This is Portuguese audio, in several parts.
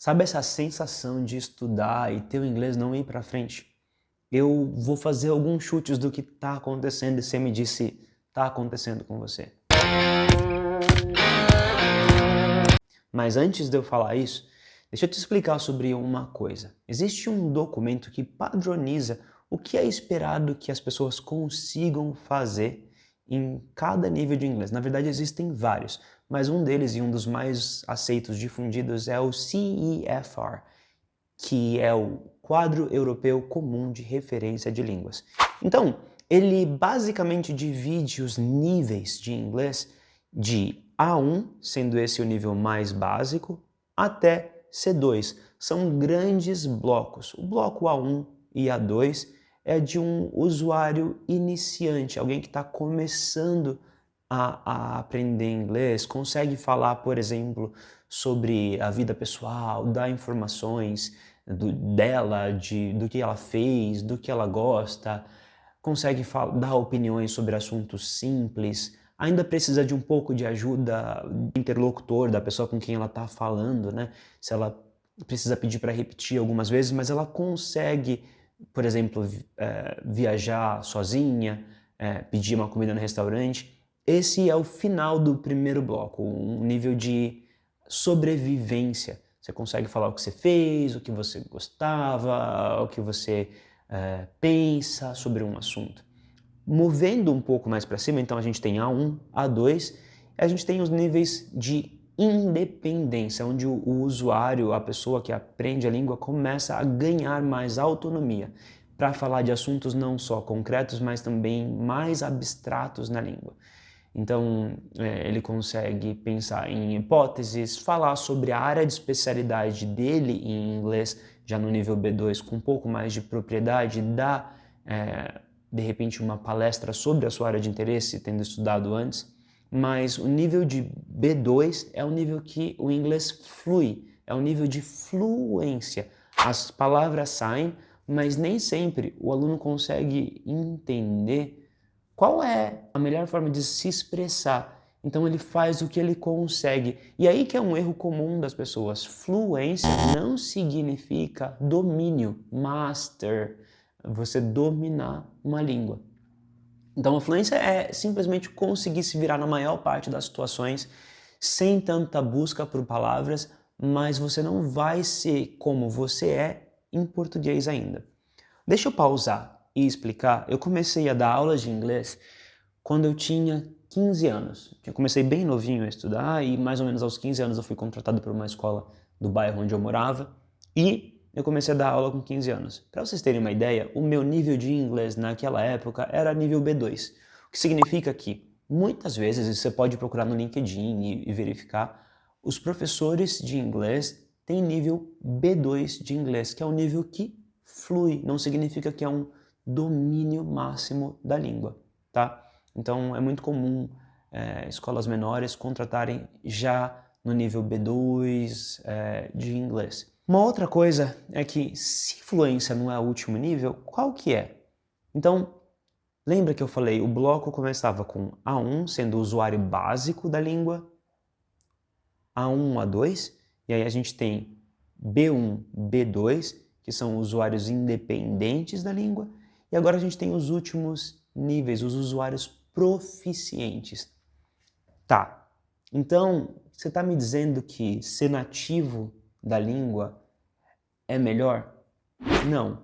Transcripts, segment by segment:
Sabe essa sensação de estudar e ter o inglês não ir para frente? Eu vou fazer alguns chutes do que está acontecendo e você me diz se está acontecendo com você. Mas antes de eu falar isso, deixa eu te explicar sobre uma coisa. Existe um documento que padroniza o que é esperado que as pessoas consigam fazer em cada nível de inglês. Na verdade, existem vários, mas um deles e um dos mais aceitos, difundidos, é o CEFR, que é o Quadro Europeu Comum de Referência de Línguas. Então, ele basicamente divide os níveis de inglês de A1, sendo esse o nível mais básico, até C2. São grandes blocos. O bloco A1 e A2 é de um usuário iniciante, alguém que está começando a aprender inglês, consegue falar, por exemplo, sobre a vida pessoal, dar informações dela, do que ela fez, do que ela gosta, consegue dar opiniões sobre assuntos simples, ainda precisa de um pouco de ajuda do interlocutor, da pessoa com quem ela está falando, né? Se ela precisa pedir para repetir algumas vezes, mas ela consegue, por exemplo, viajar sozinha, pedir uma comida no restaurante. Esse é o final do primeiro bloco, um nível de sobrevivência. Você consegue falar o que você fez, o que você gostava, o que você pensa sobre um assunto. Movendo um pouco mais para cima, então a gente tem A1, A2, e a gente tem os níveis de independência, onde o usuário, a pessoa que aprende a língua, começa a ganhar mais autonomia para falar de assuntos não só concretos, mas também mais abstratos na língua. Então, ele consegue pensar em hipóteses, falar sobre a área de especialidade dele em inglês, já no nível B2, com um pouco mais de propriedade, dar, de repente, uma palestra sobre a sua área de interesse, tendo estudado antes. Mas o nível de B2 é o nível que o inglês flui, é o nível de fluência. As palavras saem, mas nem sempre o aluno consegue entender qual é a melhor forma de se expressar. Então ele faz o que ele consegue. E aí que é um erro comum das pessoas. Fluência não significa domínio, master, você dominar uma língua. Então a fluência é simplesmente conseguir se virar na maior parte das situações sem tanta busca por palavras, mas você não vai ser como você é em português ainda. Deixa eu pausar e explicar. Eu comecei a dar aulas de inglês quando eu tinha 15 anos. Eu comecei bem novinho a estudar e mais ou menos aos 15 anos eu fui contratado por uma escola do bairro onde eu morava e eu comecei a dar aula com 15 anos. Para vocês terem uma ideia, o meu nível de inglês naquela época era nível B2, o que significa que muitas vezes, você pode procurar no LinkedIn e verificar, os professores de inglês têm nível B2 de inglês, que é um nível que flui, não significa que é um domínio máximo da língua, tá? Então é muito comum escolas menores contratarem já no nível B2 de inglês. Uma outra coisa é que se fluência não é o último nível, qual que é? Então, lembra que eu falei, o bloco começava com A1, sendo o usuário básico da língua, A1, A2, e aí a gente tem B1, B2, que são usuários independentes da língua, e agora a gente tem os últimos níveis, os usuários proficientes. Tá, então você está me dizendo que ser nativo da língua é melhor? Não.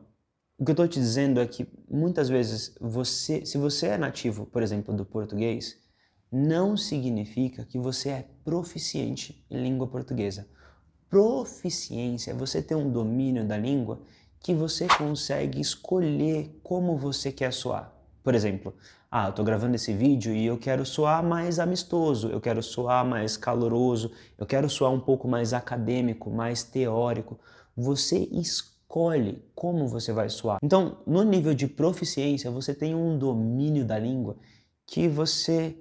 O que eu estou te dizendo é que muitas vezes se você é nativo, por exemplo, do português, não significa que você é proficiente em língua portuguesa. Proficiência é você ter um domínio da língua que você consegue escolher como você quer soar. Por exemplo, eu estou gravando esse vídeo e eu quero soar mais amistoso, eu quero soar mais caloroso, eu quero soar um pouco mais acadêmico, mais teórico. Você escolhe como você vai soar. Então, no nível de proficiência, você tem um domínio da língua que você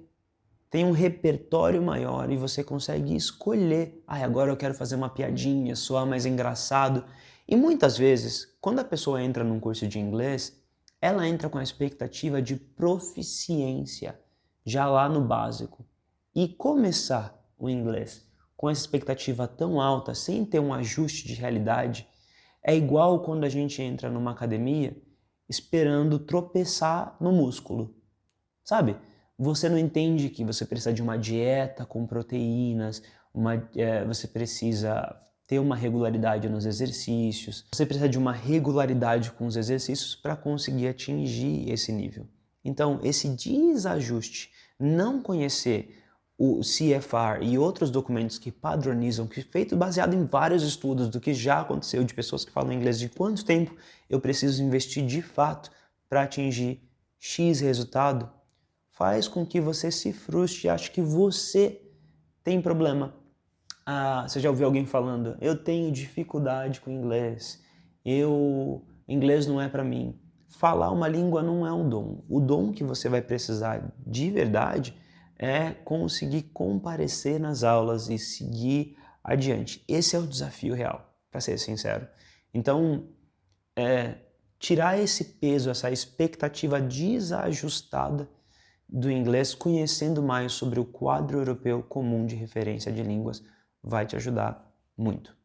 tem um repertório maior e você consegue escolher. Agora eu quero fazer uma piadinha, soar mais engraçado. E muitas vezes, quando a pessoa entra num curso de inglês, ela entra com a expectativa de proficiência, já lá no básico. E começar o inglês com essa expectativa tão alta, sem ter um ajuste de realidade, é igual quando a gente entra numa academia esperando tropeçar no músculo. Sabe? Você não entende que você precisa de uma dieta com proteínas, você precisa ter uma regularidade nos exercícios, você precisa de uma regularidade com os exercícios para conseguir atingir esse nível. Então, esse desajuste, não conhecer o CFR e outros documentos que padronizam, que feito baseado em vários estudos do que já aconteceu, de pessoas que falam inglês, de quanto tempo eu preciso investir de fato para atingir X resultado, faz com que você se frustre e ache que você tem problema. Você já ouviu alguém falando, eu tenho dificuldade com inglês, inglês não é para mim. Falar uma língua não é um dom. O dom que você vai precisar de verdade é conseguir comparecer nas aulas e seguir adiante. Esse é o desafio real, para ser sincero. Então, tirar esse peso, essa expectativa desajustada do inglês, conhecendo mais sobre o quadro europeu comum de referência de línguas, vai te ajudar muito.